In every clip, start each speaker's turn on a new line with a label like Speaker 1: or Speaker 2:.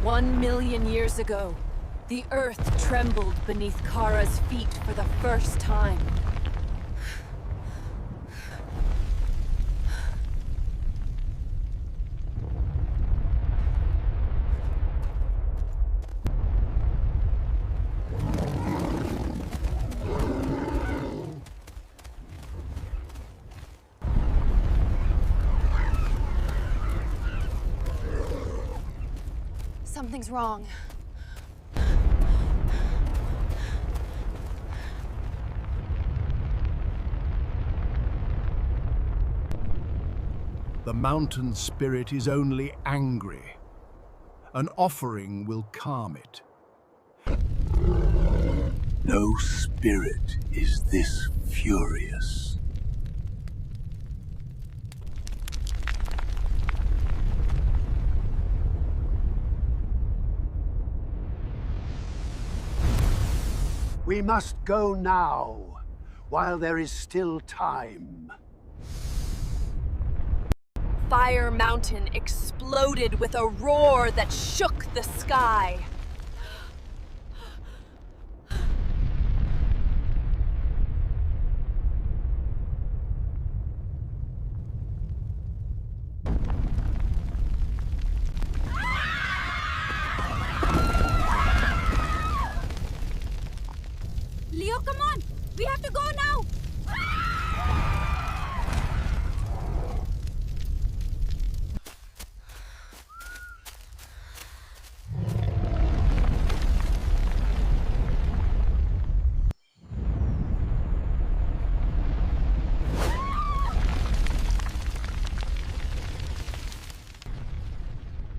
Speaker 1: 1,000,000 years ago, the Earth trembled beneath Kara's feet for the first time. Something's wrong.
Speaker 2: The mountain spirit is only angry. An offering will calm it.
Speaker 3: No spirit is this furious. We must go now, while there is still time.
Speaker 1: Fire Mountain exploded with a roar that shook the sky.
Speaker 4: Leo, come on! We have to go now!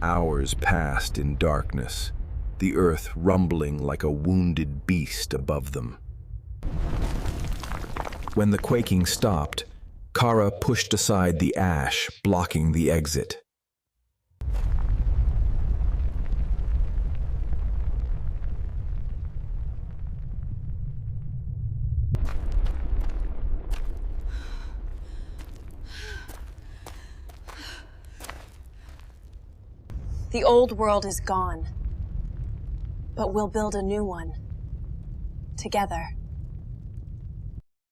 Speaker 5: Hours passed in darkness, the earth rumbling like a wounded beast above them. When the quaking stopped, Kara pushed aside the ash, blocking the exit.
Speaker 1: The old world is gone, but we'll build a new one, together.